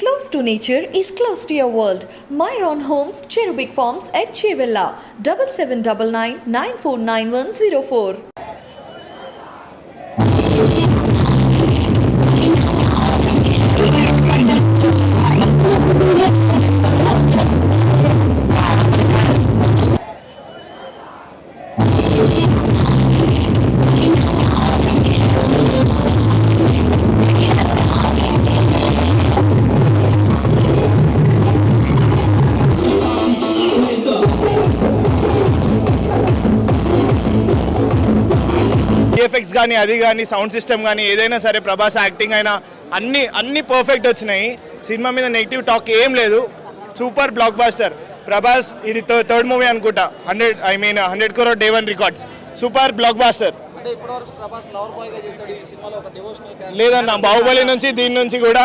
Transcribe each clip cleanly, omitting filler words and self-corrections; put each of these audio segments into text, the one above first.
Close to nature is close to your world. Myron Homes, Cherubic Farms at Chevilla, 7799 949104. Effects కానీ అది కానీ sound system కానీ ఏదైనా సరే ప్రభాస్ యాక్టింగ్ అయినా అన్ని పర్ఫెక్ట్ వచ్చినాయి. సినిమా మీద నెగిటివ్ టాక్ ఏం లేదు. Super black buster. ప్రభాస్ ఇది థర్డ్ మూవీ అనుకుంటా. 100 crore day one records. Super blockbuster. లేదన్న బాహుబలి నుంచి దీని నుంచి కూడా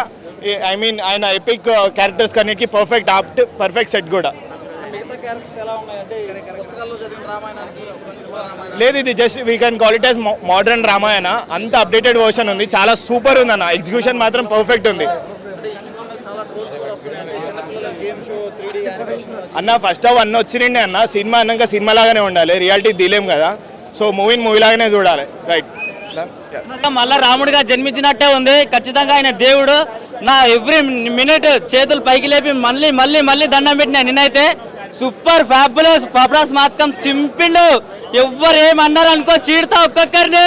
ఆయన ఎపిక్ క్యారెక్టర్స్ కనేకి పర్ఫెక్ట్ ఆప్ట్ పర్ఫెక్ట్ సెట్ కూడా లేదు. ఇది just we can call it as modern Ramayana. అంత అప్డేటెడ్ వర్షన్ ఉంది. చాలా సూపర్ ఉంది అన్న. ఎగ్జిక్యూషన్ మాత్రం పర్ఫెక్ట్ ఉంది అన్న. ఫస్ట్ హాఫ్ అన్న వచ్చినండి అన్న. సినిమా అన్నాక సినిమా లాగానే ఉండాలి. రియాలిటీ తీలేం కదా. సో మూవీ లాగానే చూడాలి. రైట్. మళ్ళా రాముడిగా జన్మించినట్టే ఉంది. ఖచ్చితంగా ఆయన దేవుడు. నా ఎవ్రీ మినిట్ చేతులు పైకి లేపి మళ్ళీ మళ్ళీ మళ్ళీ దండం పెట్టిన నిన్నైతే సూపర్ ఫ్యాబులస్. ప్రభాస్ మాత్రం చింపిండు. ఎవ్వరు ఏమన్నారు అనుకో చీడతా ఒక్కొక్కరిని.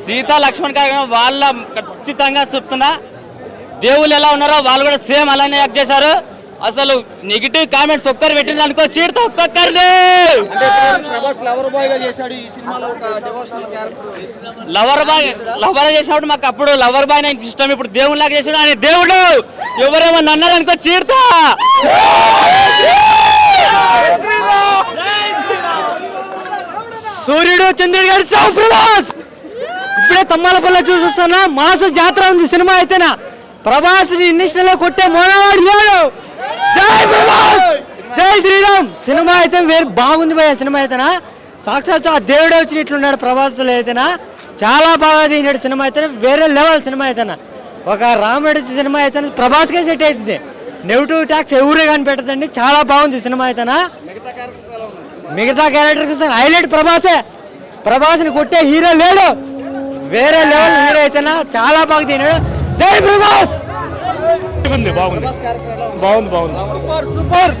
సీతా లక్ష్మణ్ క్యారెక్టర్ వాళ్ళ ఖచ్చితంగా చెప్తున్నా. దేవుళ్ళు ఎలా ఉన్నారో వాళ్ళు కూడా సేమ్ అలానే యాక్ట్ చేశారు. అసలు నెగిటివ్ కామెంట్స్ ఒక్కరు పెట్టింది అనుకో చీడతా ఒక్కొక్కరిని. లవర్ చేసినప్పుడు మాకు అప్పుడు లవర్ బాయ్ నాకు ఇష్టం. ఇప్పుడు దేవుని లాగా చేసాడు ఆయన దేవుడు. ఎవరేమన్నా అన్నారు అనుకో చీడతా. సూర్యుడు చంద్రుడు గారు ప్రభాస్ ఇప్పుడే తమ్మలపల్లి చూసొస్తున్నా. మాసు జాతర ఉంది సినిమా అయితేనా. ప్రభాస్ ఇండస్ట్రీలో కొట్టే మోనవాడు లేడు. జై ప్రభాస్, జై శ్రీరామ్. సినిమా అయితే వేరు బాగుంది భయ. సినిమా అయితేనా సాక్షాత్ ఆ దేవుడే వచ్చినట్లున్నాడు ప్రభాస్లో అయితేనా. చాలా బాగా తీసినాడు సినిమా అయితేనే. వేరే లెవెల్ సినిమా అయితేనా. ఒక రాముడి సినిమా అయితేనే ప్రభాస్కే సెట్ అవుతుంది. నెగిటివ్ ట్యాక్స్ ఎవరే కానీ పెట్టదండి. చాలా బాగుంది సినిమా అయితేనా. మిగతా క్యారెక్టర్స్ హైలైట్ ప్రభాసే. ప్రభాస్ని కొట్టే హీరో లేడు. వేరే లెవెల్ హీరో అయితేనా. చాలా బాగా తీనాడు. జై ప్రభాస్. బాగుంది. సూపర్.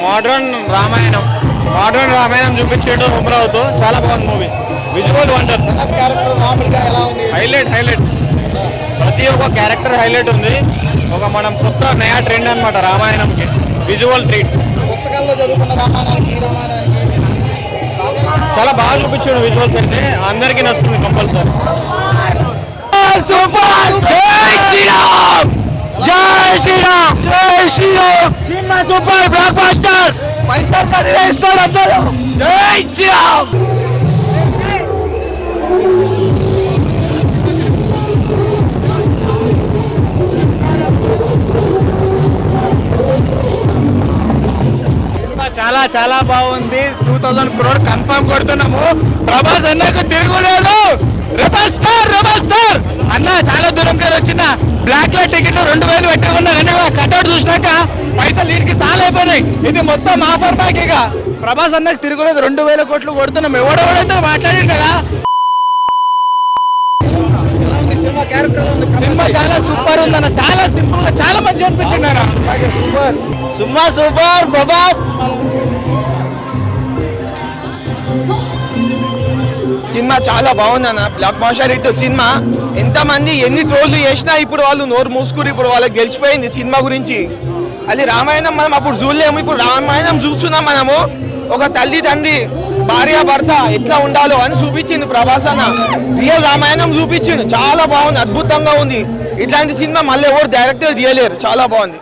మోడర్న్ రామాయణం చూపించాడు ఉమరావుతో. చాలా బాగుంది మూవీ. Visual wonder. హైలైట్ ప్రతి ఒక్క క్యారెక్టర్ హైలైట్ ఉంది. ఒక మనం కొత్త నయా ట్రెండ్ అనమాట రామాయణంకి. Visual treat. చాలా బాగా చూపించాడు విజువల్స్ అయితే. అందరికీ నచ్చుతుంది కంపల్సరీ. సూపర్. జై శ్రీరామ్, జై శ్రీరామ్, జై Shriram. Cinema super blockbuster. పైసలు వేసుకోవడం అందరూ. జై శ్రీరామ్. చాలా చాలా బాగుంది. 2000 crore కన్ఫర్మ్ కొడుతున్నాము. ప్రభాస్ అన్నకు తిరుగులేదు. రెబల్ స్టార్ అన్న. చాలా దూరం కానీ వచ్చిన బ్లాక్ లో టికెట్ 2000 పెట్టుకున్నా కానీ కట్అవుట్ చూసినాక పైసలు వీరికి సాల్ అయిపోయినాయి. ఇది మొత్తం ఆఫర్ బ్యాక్. ఇక ప్రభాస్ అన్నకు తిరుగులేదు. 2000 కోట్లు కొడుతున్నాం. ఎవడెవడైతే మాట్లాడారు కదా. సినిమా చాలా సూపర్ ఉందన్న. చాలా సింపుల్ గా చాలా మంచిగా అనిపించింది అన్న. Cinema super. ప్రభాస్ సినిమా చాలా బాగుందన్న. Blockbuster hit cinema. ఎంతమంది ఎన్ని ట్రోల్లు చేసినా ఇప్పుడు వాళ్ళు నోరు మూసుకుని ఇప్పుడు వాళ్ళకి గెలిచిపోయింది సినిమా గురించి. అది రామాయణం మనం అప్పుడు చూడలేము. ఇప్పుడు రామాయణం చూస్తున్నాం మనము. ఒక తల్లి తండ్రి భార్య భర్త ఎట్లా ఉండాలో అని చూపించింది ప్రభాస్ అన్న. రియల్ రామాయణం చూపించింది. చాలా బాగుంది. అద్భుతంగా ఉంది. ఇట్లాంటి సినిమా మళ్ళీ ఎవరు డైరెక్టర్ తీయలేరు. చాలా బాగుంది.